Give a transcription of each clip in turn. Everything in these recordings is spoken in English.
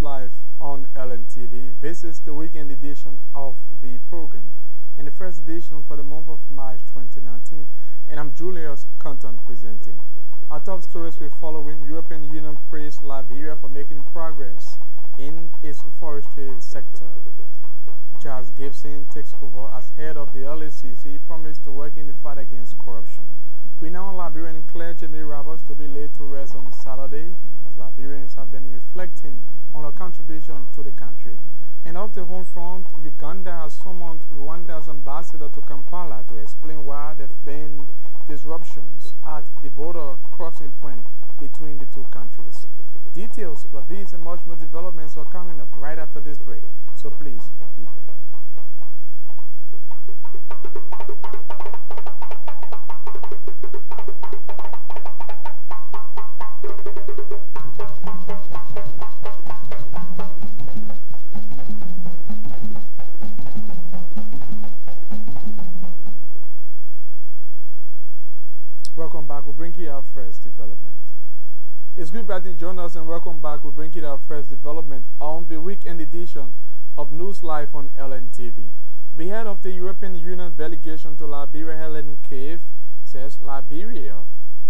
Live on Lntv. This is the weekend edition of the program, and the first edition for the month of March 2019, and I'm Julius Conton presenting. Our top stories we're following: European Union praised Liberia for making progress in its forestry sector. Charles Gibson takes over as head of the LACC. He promised to work in the fight against corruption. Renowned Liberian clergyman Jamie Roberts to be laid to rest on Saturday, as Liberians have been reflecting on her contribution to the country. And off the home front, Uganda has summoned Rwanda's ambassador to Kampala to explain why there have been disruptions at the border crossing point between the two countries. Details, plus these and much more developments are coming up right after this break, so please be there. Welcome back. We'll bring you our first development. It's good that you join us, and welcome back. We'll bring you our first development on the weekend edition of News Live on Lntv. The head of the European Union delegation to Liberia, Helen Cave, says Liberia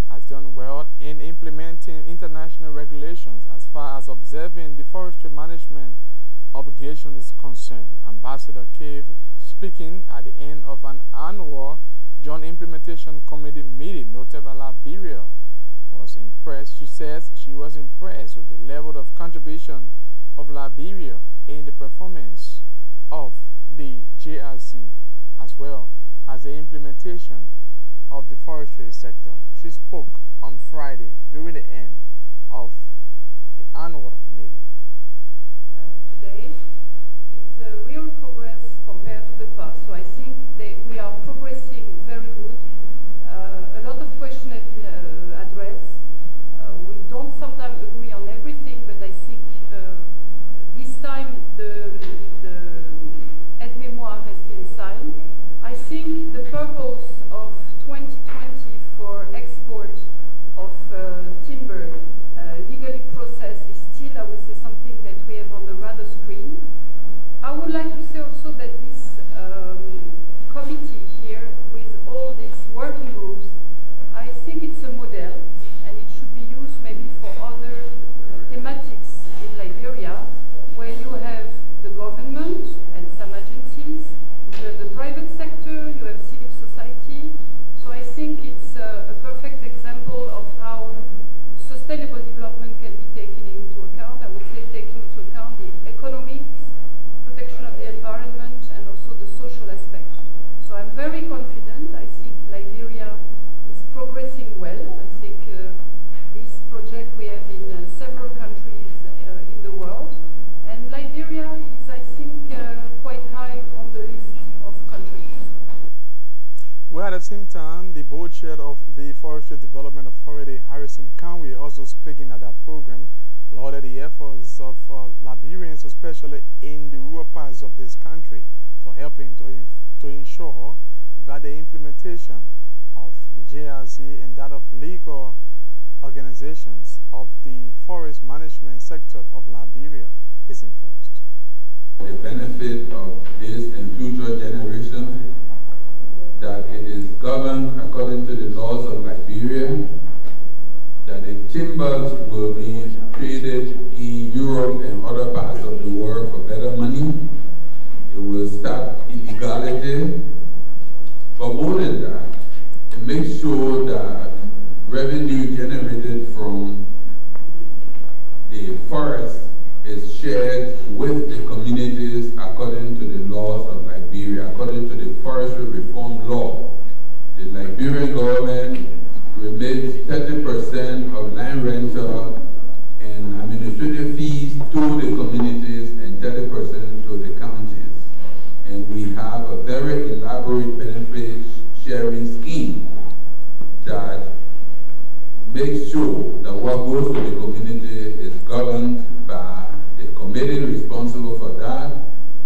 has done well in implementing international regulations as far as observing the forestry management obligation is concerned. Ambassador Cave, speaking at the end of an annual Joint Implementation Committee meeting, noted that Liberia was impressed. She says she was impressed with the level of contribution of Liberia in the performance of the JRC, as well as the implementation of the forestry sector. She spoke on Friday during the end of the annual meeting. Today is a real progress compared to the past. So I think we are progressing very good. A lot of questions have been addressed. We don't sometimes agree on everything, but I think this time the aide-mémoire has been signed. I think the purpose of 2020 for export of timber legally processed is still, I would say, something that we have on the radar screen. I would like to say also that this committee here, with all these working groups, I think it's a model, and it should be used maybe for other thematics in Liberia, where you have the government and some agencies, you have the private sector, you have civil society. So I think it's a perfect example of how sustainable development can be taken into account. I would say taking into account the economics, protection of the environment, and also the social aspect. So I'm very confident. I think Liberia is progressing well. I think this project we have in several countries in the world, and Liberia is, I think, quite high on the list of countries. Well, at the same time, the board chair of the Forestry Development Authority, Harrison Conway, also speaking at that program, lauded the efforts of Liberians, especially in the rural parts of this country, for helping to ensure that the implementation of the JRC and that of legal organizations of the forest management sector of Liberia is enforced. The benefit of this in future generations, that it is governed according to the laws of Liberia, that the timbers will be traded in Europe and other parts of the world for better money. It will stop illegality. But more than that, it makes sure that revenue generated from the forest is shared with the communities according to the laws of Liberia, according to the forestry reform law. The Liberian government remits 30% of land rental and administrative fees to the communities and 30% to the counties. And we have a very elaborate benefit sharing scheme that makes sure that what goes to the community is governed by the committee responsible for that,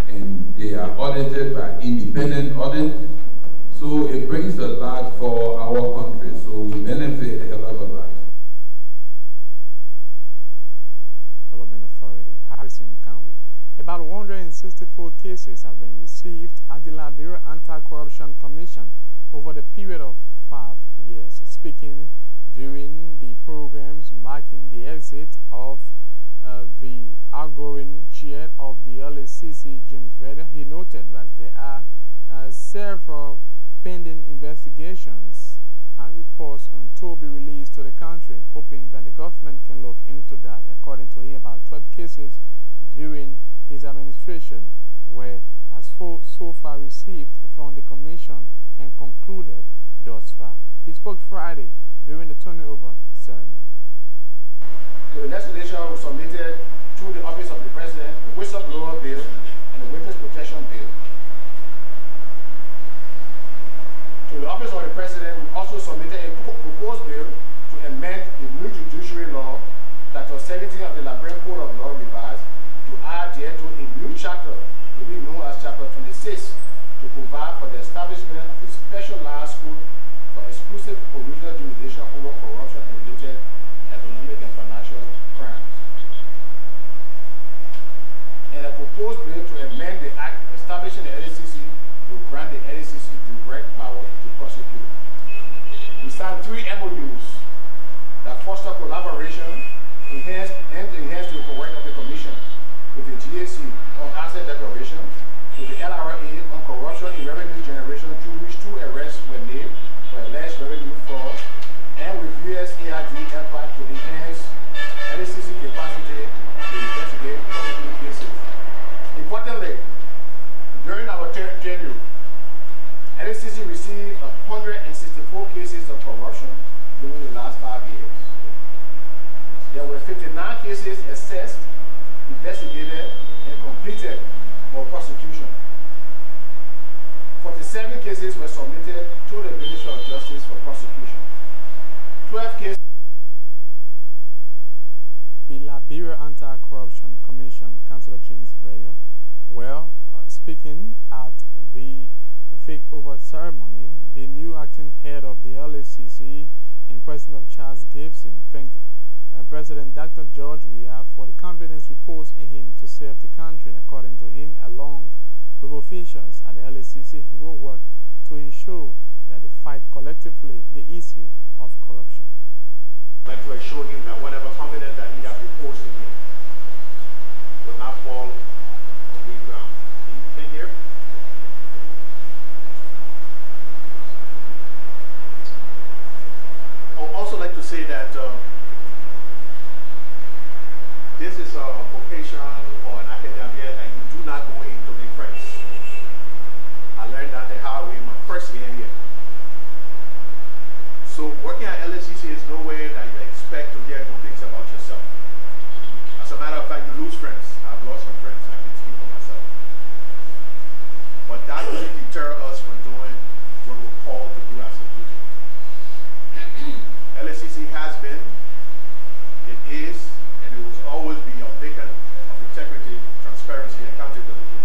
and they are audited by independent audit. So it brings a lot for our country, so we benefit a hell of a lot. Development Authority, Harrison County. About 164 cases have been received at the Liberia Anti-Corruption Commission over the period of 5 years. Speaking during the programs marking the exit of the outgoing chair of the LACC, James Vedder, he noted that there are several pending investigations and reports to be released to the country, hoping that the government can look into that. According to him, about 12 cases during his administration were so far received from the commission and concluded thus far. He spoke Friday during the turnover ceremony. The legislation was submitted to the Office of the President, the Whistleblower Bill, and the Witness Protection Bill. To the Office of the President, we also submitted a proposed bill to amend the new judiciary law, Chapter 17 of the Liberian Code of Law revised, to add thereto a new chapter to be known as Chapter 26, to provide for the establishment of a specialized court for exclusive original jurisdiction over corruption and related economic and financial crimes. And a proposed bill to amend the Act establishing the LACC to grant the LACC direct power to prosecute. We signed 3 MOUs that foster collaboration, enhance the work of the Commission with the GAC on asset declaration, with the LRA on corruption in revenue generation, through which 2 arrests were made for alleged revenue fraud, and with USAID effort to enhance LACC capacity to investigate corruption cases. Importantly, during our tenure, LACC received 164 cases of corruption during the last 5 years. There were 59 cases assessed, investigated, and completed for prosecution. 47 cases were submitted to the Ministry of Justice for prosecution. 12 cases. The Liberia Anti-Corruption Commission, Councillor James Vedder, speaking at the takeover ceremony, the new acting head of the LACC, in person of Charles Gibson, thanked President Dr. George Weah for the confidence reposed in him to serve the country. According to him, along with officials at the LACC, he will work to ensure that they fight collectively the issue of corruption. I'd like to assure him that whatever confidence that he has reposed in him will not fall on the ground. Anything here? I would also like to say that this is a vocation or an academia that you do not go in to make friends. I learned that the hard way my first year here. So working at LACC is no way that you expect to hear good things about yourself. As a matter of fact, you lose friends. I've lost some friends. I can speak for myself. But that doesn't deter us from doing what we're called to do as a duty. LACC has been, it is, and it will always be a beacon of integrity, transparency, and accountability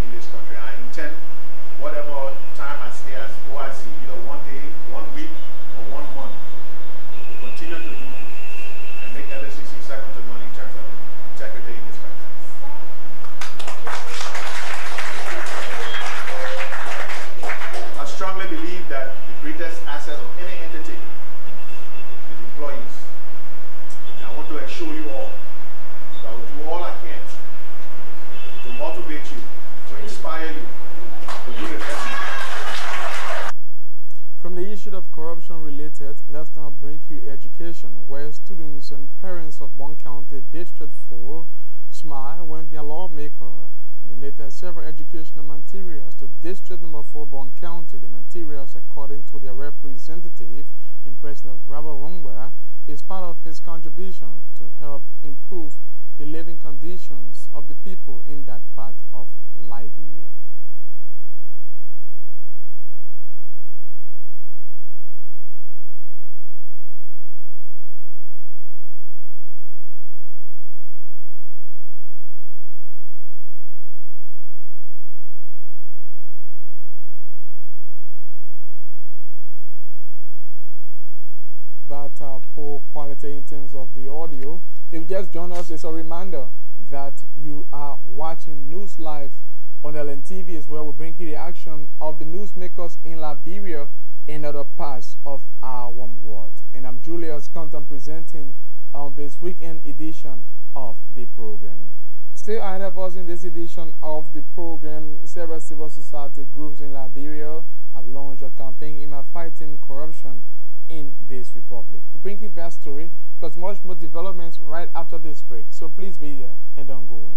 in this country. I intend, whatever time I stay as OIC, either 1 day, 1 week, or 1 month, to continue to do and make LACC second to none in terms of integrity in this country. I strongly believe that the greatest asset of any entity is employees. And I want to assure you all that I will do all I can to motivate you, to inspire you, to do the best. From the issue of corruption related, let's now bring you education, where students and parents of Bon County District 4 smile when their lawmaker donated several educational materials to District Number 4 Bon County. The materials, according to their representative in person of Robert Rungwa, is part of his contribution to help improve the living conditions quality in terms of the audio. If you just joined us, it's a reminder that you are watching News Live on Lntv as well. We bring you the action of the newsmakers in Liberia and other parts of our warm world. And I'm Julius Content presenting on this weekend edition of the program. Still ahead of us in this edition of the program, several civil society groups in Liberia have launched a campaign in fighting corruption in this republic. We bring you that story plus much more developments right after this break. So please be here and don't go away.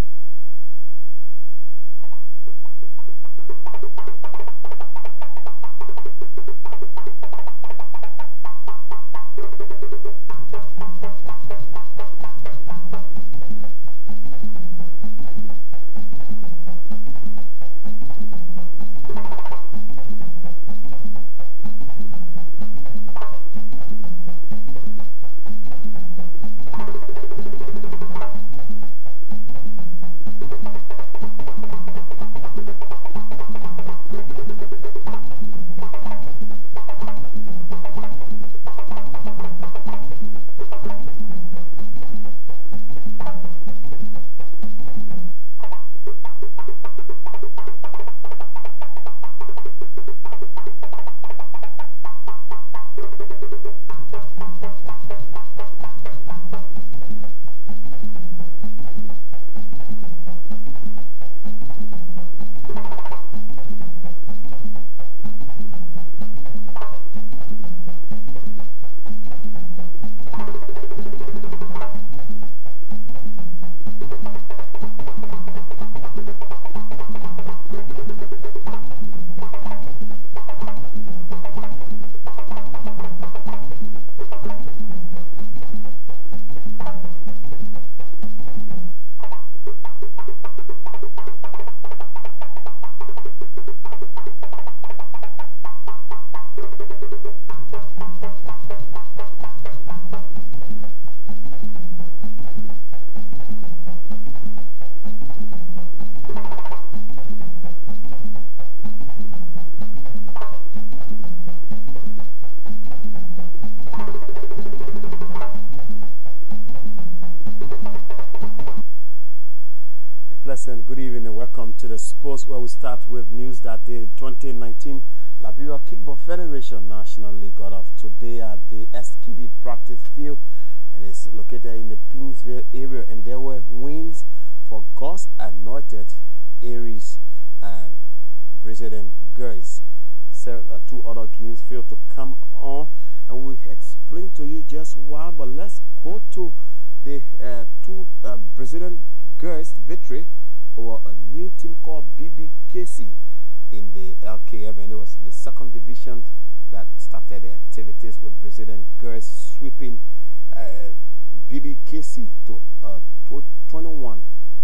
Pleasant good evening and welcome to the sports, where we start with news that the 2019 Liberia Kickball Federation National League got off today at the SKD practice field, and it's located in the Pinsville area, and there were wins for God's Anointed, Aries and President Girls. Two other games failed to come on, and we explain to you just why, but let's go to the two President Girls victory over a new team called BBKC in the LKF, and it was the second division that started the activities with President Girls sweeping BBKC to 21-1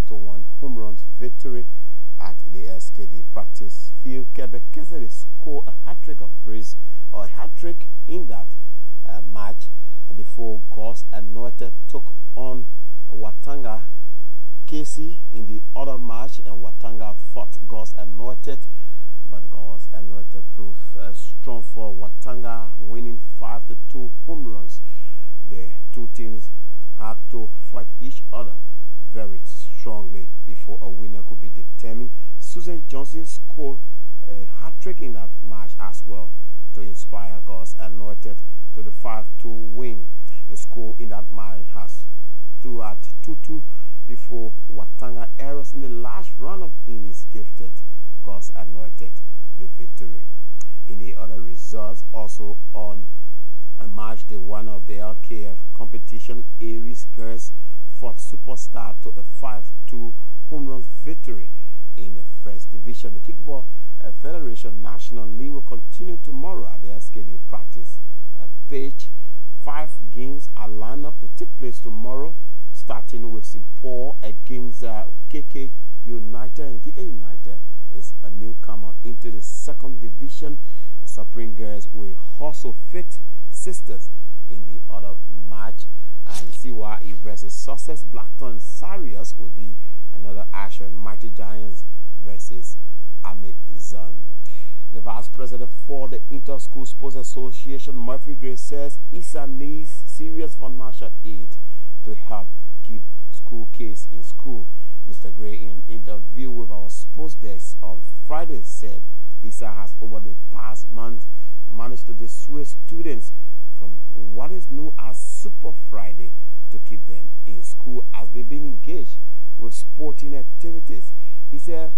home runs victory at the SKD practice field. Kebekese scored a hat-trick of brace, or a hat-trick in that match before God's Anointed took on Watanga Casey in the other match, and Watanga fought God's Anointed, but God's Anointed proved strong for Watanga, winning 5-2 home runs. The two teams had to fight each other very strongly before a winner could be determined. Susan Johnson scored a hat-trick in that match as well to inspire God's Anointed to the 5-2 win. The score in that match has stood at 2-2 before Watanga errors in the last round of innings gifted God's Anointed the victory. In the other results, also on a match day one of the LKF competition, Aries Girls fought Superstar to a 5-2 home run victory in the first division. The Kickball Federation National League will continue tomorrow at the SKD practice page. 5 games are lined up to take place tomorrow, starting with Simpor against KK United. And KK United is a newcomer into the second division. Supreme Girls will also fit Sisters in the other match. And CYE versus Sussex Blackton Sarius will be another action. Mighty Giants versus Amazon. The Vice President for the Inter-School Sports Association, Murphy Gray, says Isanis serious financial aid to help keep school kids in school. Mr. Gray, in an interview with our sports desk on Friday, said ISA has over the past month managed to dissuade students from what is known as Super Friday to keep them in school as they've been engaged with sporting activities. He said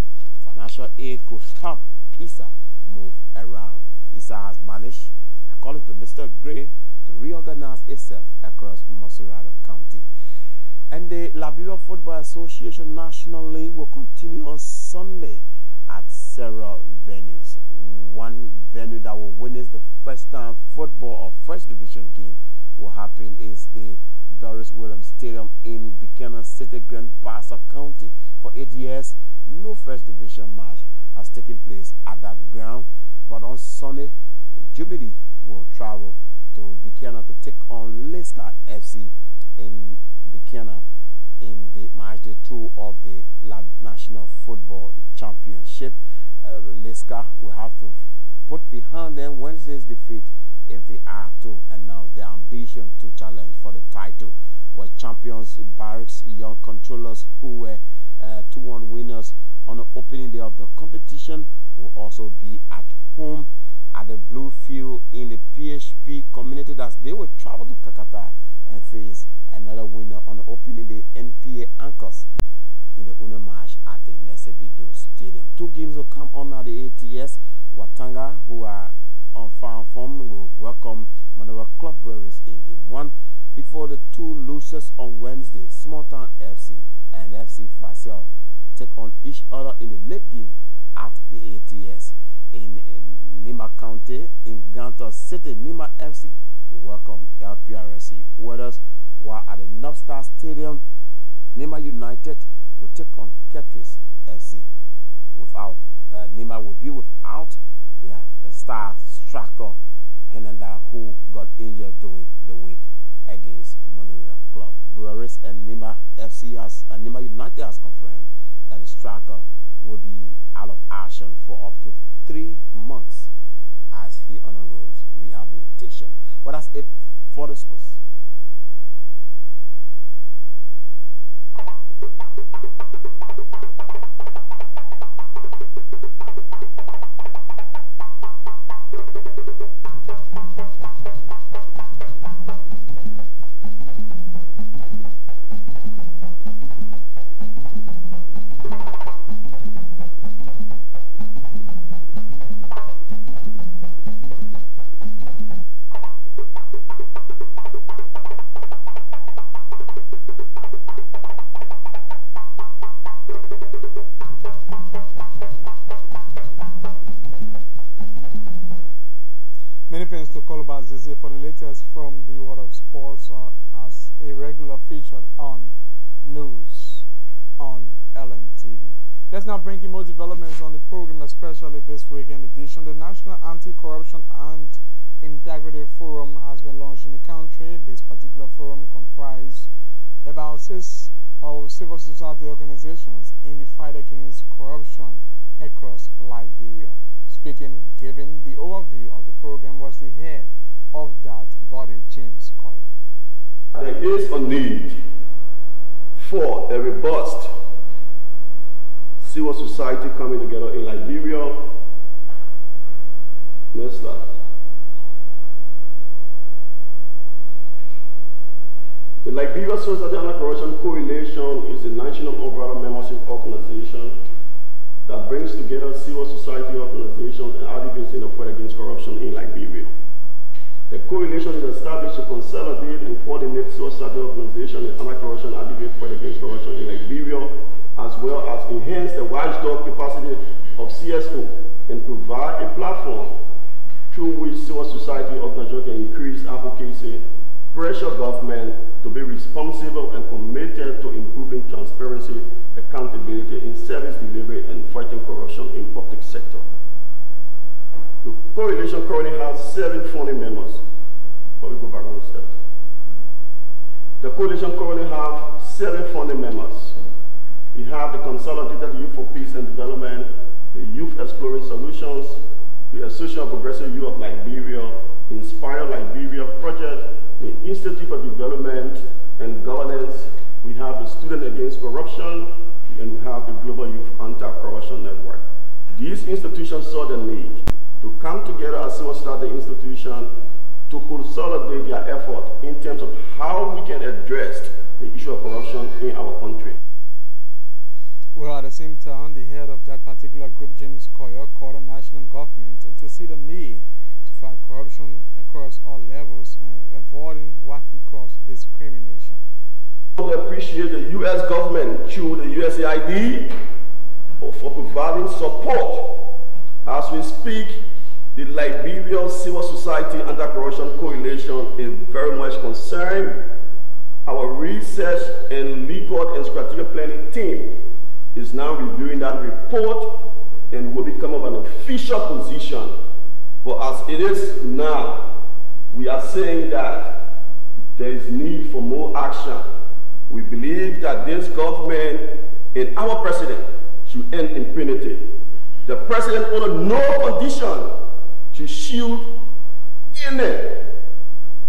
financial aid could help ISA move around. ISA has managed, according to Mr. Gray, to reorganize itself across Masurado County. And the Liberia Football Association National League will continue on Sunday at several venues. One venue that will witness the first time football or first division game will happen is the Doris Williams Stadium in Buchanan City, Grand Bassa County. For 8 years, no first division match has taken place at that ground, but on Sunday, Jubilee will travel to Buchanan to take on Leicester FC in Buchanan in the match day 2 of the National Football Championship. Leicester will have to put behind them Wednesday's defeat if they are to announce their ambition to challenge for the title. Well, champions Barracks Young Controllers, who were 2-1 winners on the opening day of the competition, will also be at home at the Blue Field in the PHP community as they will travel to Kakata and face another winner on the opening day, NPA Anchors, in the Una match at the Nesebido Stadium. 2 games will come on at the ATS. Watanga, who are on farm form, will welcome Manora Club Breweries in game 1 before the 2 losers on Wednesday, Small Town FC and FC Fasel, take on each other in the late game at the ATS. In Nima County, in Ganta City, Nima FC will welcome LPRC Waters, while at the North Star Stadium, Nima United will take on Ketris FC. Nima will be without their star striker Henanda, who got injured during the week against Monrovia Club. Breweries and Nima Nima United has confirmed that the striker will be out of action for up to 3 months as he undergoes rehabilitation. Well, that's it for the sports. Many thanks to Koloba Zeze for the latest from the world of sports as a regular featured on News on Lntv. Let's now bring you more developments on the program, especially this weekend edition. The National Anti-Corruption and Integrity Forum has been launched in the country. This particular forum comprises about 6 civil society organizations in the fight against corruption across Liberia. Giving the overview of the program was the head of that body, James Koya. There is a need for a robust civil society coming together in Liberia. Next slide. The Liberia Society Anti-Corruption Coalition is a national umbrella membership organization that brings together civil society organizations and activists in the fight against corruption in Liberia. The coalition is established to consolidate and coordinate civil society organizations and anti-corruption activists fight against corruption in Liberia, as well as enhance the watchdog capacity of CSO and provide a platform through which civil society organizations can increase advocacy, pressure government to be responsible and committed to improving transparency, accountability in service delivery and fighting corruption in public sector. The coalition currently has 7 founding members. But we go back one step. The coalition currently has 7 founding members. We have the Consolidated Youth for Peace and Development, the Youth Exploring Solutions, the Association of Progressive Youth of Liberia, Inspire Liberia Project, the Institute for Development and Governance, we have the Student Against Corruption, and we have the Global Youth Anti-Corruption Network. These institutions saw the need to come together as civil society institutions to consolidate their effort in terms of how we can address the issue of corruption in our country. Well, at the same time, the head of that particular group, James Koyer, called on national government to see the need to fight corruption across all levels and avoiding what he calls discrimination. We appreciate the U.S. government through the USAID for providing support. As we speak, the Liberian Civil Society Anti-Corruption Coalition is very much concerned. Our research and legal and strategic planning team is now reviewing that report and will become of an official position. But as it is now, we are saying that there is need for more action. We believe that this government and our president should end impunity. The president, under no condition, should shield any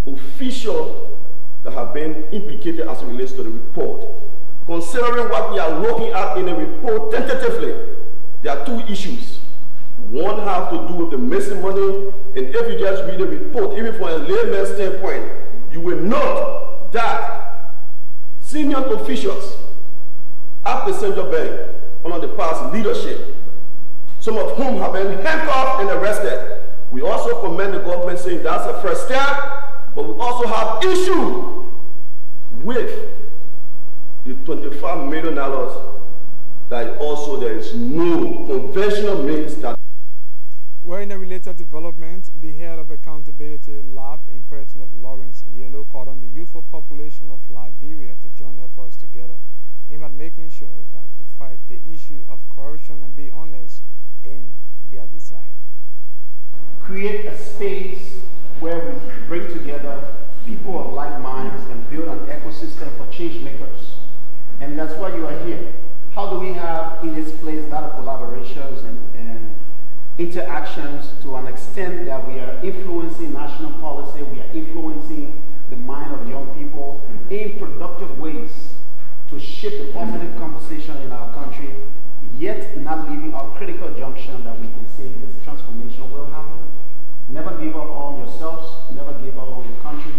official that have been implicated as it relates to the report. Considering what we are looking at in the report tentatively, there are two issues. One has to do with the missing money, and if you just read the report, even from a layman's standpoint, you will note that senior officials at the central bank under the past leadership, some of whom have been handcuffed and arrested. We also commend the government saying that's a first step, but we also have issue with the $25 million that also there is no conventional means that. Well, in a related development, the head of Accountability Lab in person of Lawrence Yellow called on the youthful population of Liberia to join efforts together aimed at making sure that they fight the issue of corruption and be honest in their desire. Create a space where we bring together people of like minds and build an ecosystem for change makers. And that's why you are here. How do we have in this place a lot of collaborations and interactions to an extent that we are influencing national policy, we are influencing the mind of young people in productive ways to shape the positive conversation in our country, yet not leaving our critical junction that we can say this transformation will happen. Never give up on yourselves, never give up on your country,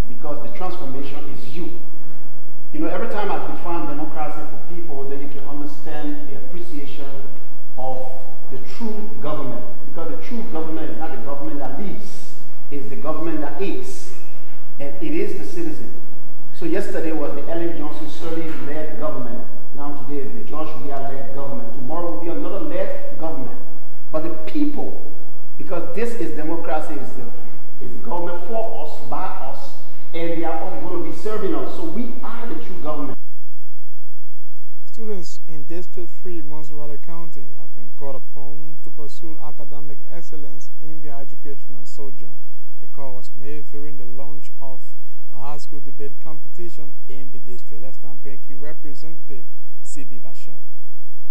because the transformation is you. You know, every time I define democracy for people, then you can understand the appreciation of the true government. Because the true government is not the government that leads, it's the government that is. And it is the citizen. So yesterday was the Ellen Johnson Sirleaf-led government. Now today is the George Weah-led government. Tomorrow will be another led government. But the people, because this is democracy, is the government for us, by us, and they are all going to be serving us. So we are the true government. Students in district-free Monserrate County have been called upon to pursue academic excellence in their educational sojourn. The call was made during the launch of a high school debate competition in the district. Let's now bring you Representative C.B. Bashir.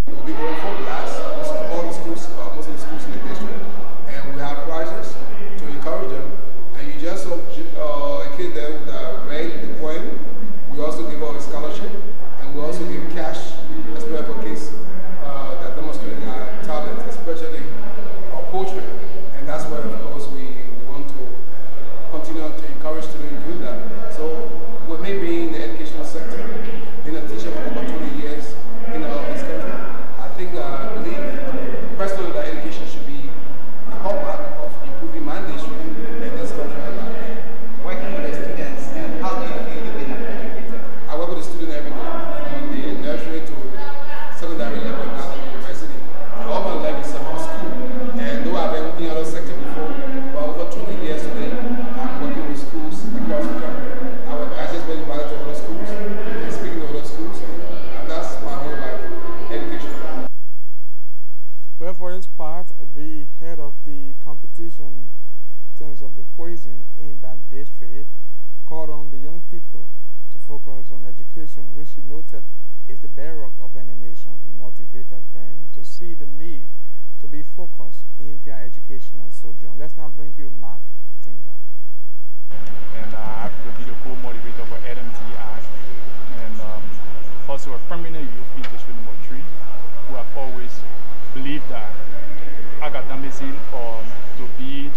We'll be going for class, all the schools, most of the schools in the district, and we have prizes to encourage them. And you just a kid there that read the poem. We also give out a scholarship, and we also give cash, especially for kids that demonstrate their talent, especially poetry. And that's why, of course, we want to continue to encourage students to do that. So, with me being in the educational sector, being a teacher for over 20 years in this country, I think, I believe personally that education should be the hallmark of improving my district in this country. Working with the students, and how do you feel you've been an educator? I work with the student every day, from the nursery to secondary level now to university. All my life is about school, and though I've been working in other sector before, but over 20 years today, I'm working with schools across the country. I just been invited to other schools, and speaking to other schools, and that's my whole life, education. Well, for his part, the head of the competition in terms of the quizzing in that district called on the young people to focus on education, which he noted is the bedrock of any nation. He motivated them to see the need to be focused in their educational sojourn. Let's now bring you Mark Tingba. and I have to be the co-moderator for LNTI, and also a permanent youth in District Number 3, who have always believed that academicism to be,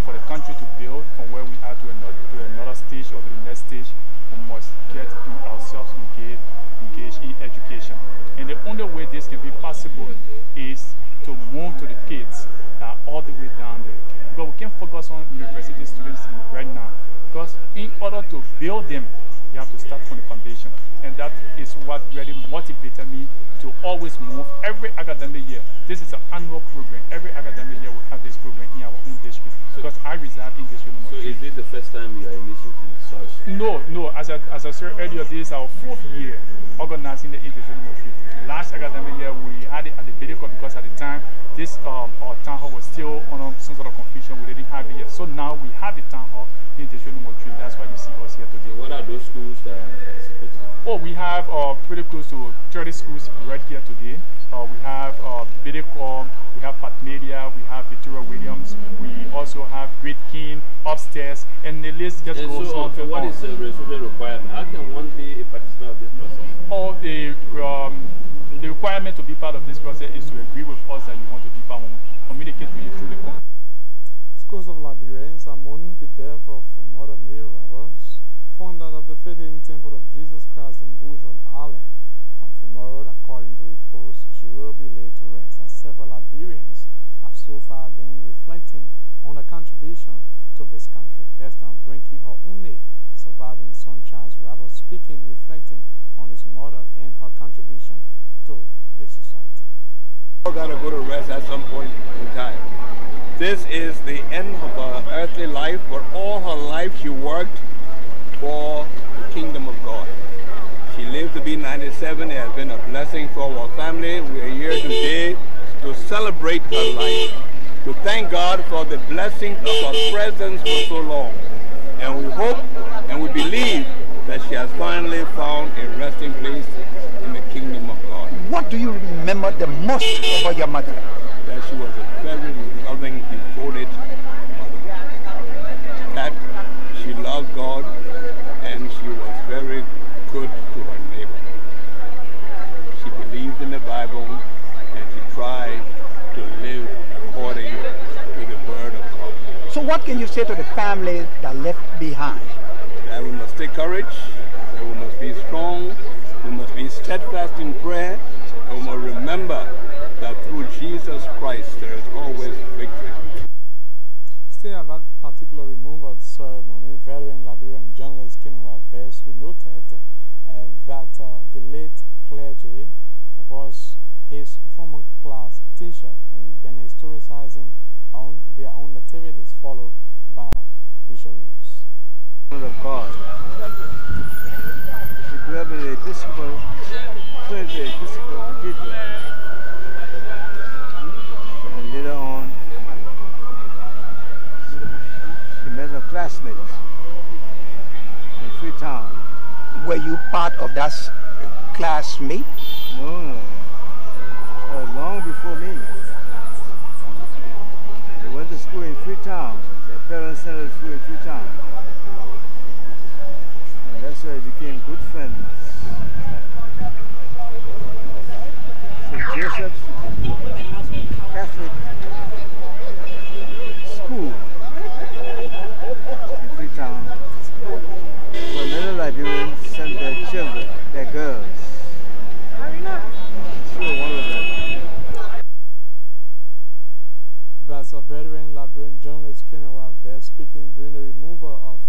for the country to build from where we are to another stage or to the next stage, we must get ourselves engaged in education. And the only way this can be possible is to move to the kids all the way down there. Because we can't focus on university students right now. Because in order to build them, you have to start from the foundation. And that is what really motivated me to always move every academic year. This is an annual program. Every academic year we have this program in our own district. Because I reside in District Number 3. So is this the first time you are initiating such? No. As I said earlier, this is our 4th year organizing the District Number 3. Last academic year we had it at the Bideko because at the time this our town hall was still on some sort of confusion. We didn't have it yet. So now we have the town hall in District Number 3. That's why you see us here today. So what are those schools that are participating? Oh, we have pretty close to 30 schools right here today. We have Bideko, we have Pat Media, we have Victoria Williams, we also have Great King upstairs, and the list just goes on. So what is the registration requirement? How can one be a participant of this process? Oh, the requirement to be part of this process is to agree with us that you want to be part of it. Communicate with you through the Schools of Liberians are mourning the death of Mother Mary Roberts, founder of the Faith Healing Temple of Jesus Christ in Bourgeon Island. On tomorrow, according to reports, she will be laid to rest, as several Liberians have so far been reflecting on her contribution to this country. Let's now bring you her only surviving son, Charles Roberts, speaking, reflecting on his mother and her contribution to this society. We're going to go to rest at some point in time. This is the end of her earthly life, but all her life she worked for the kingdom of God. She lived to be 97. It has been a blessing for our family. We are here today to celebrate her life, to thank God for the blessing of her presence for so long. And we hope and we believe that she has finally found a resting place in the kingdom of God. What do you remember the most about your mother? That she was a very loving, devoted mother. That she loved God and she was very good to her neighbor. She believed in the Bible and she tried to live according to the word of God. So what can you say to the family that left behind? That we must take courage, that we must be strong, we must be steadfast in prayer, and we must remember that through Jesus Christ there is always victory. Still at that particular removal ceremony, veteran Liberian journalist Kenwa Bess, who noted that the late clergy was his former class teacher, and he's been historicizing on their own activities, followed by Bishop Reeves. Of God. She grew up in the Episcopal Cathedral. And later on, she met her classmates in Freetown. Were you part of that classmate? No. Long before me. They went to school in Freetown. Their parents sent them to school in Freetown. And that's why they became good friends. St. Joseph's Catholic School in Freetown, where many Liberians sent their children, their girls. She was one of them. That's a veteran Liberian journalist Kenwa Bess speaking during the removal of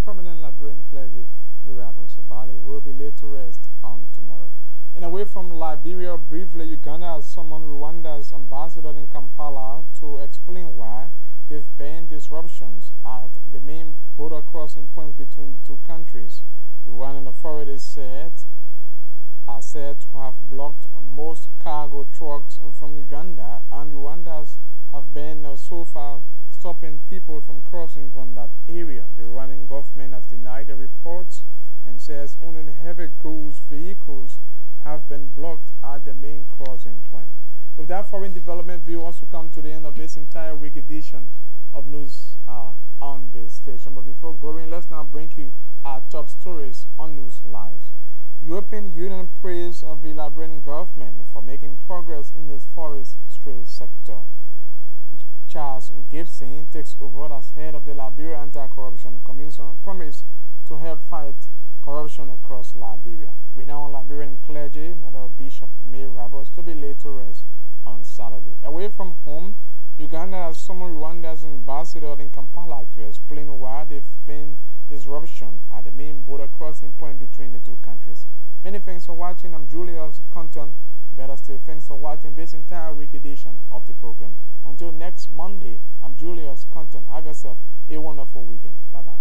permanent Liberian clergy Miracle Sabali will be laid to rest on tomorrow. And away from Liberia, briefly, Uganda has summoned Rwanda's ambassador in Kampala to explain why they've banned disruptions at the main border crossing points between the two countries. Rwandan authorities are said to have blocked most cargo trucks from Uganda, and Rwandans have been so far stopping people from crossing from that area. The Rwandan government has denied the reports and says only heavy goods vehicles have been blocked at the main crossing point. With that foreign development, we also come to the end of this entire week edition of news on this station. But before going, let's now bring you our top stories on News Live. European Union praise of the Liberian government for making progress in its forestry sector. Charles Gibson takes over as head of the Liberia Anti-Corruption Commission, promised to help fight corruption across Liberia. Renowned Liberian clergy, Mother Bishop May Rabos, to be laid to rest on Saturday. Away from home, Uganda has summoned Rwanda's ambassador in Kampala to explain why there's been disruption at the main border crossing point between the two countries. Many thanks for watching. I'm Julius Compton. Better still, thanks for watching this entire week edition of the program. Until next Monday, I'm Julius Compton. Have yourself a wonderful weekend. Bye-bye.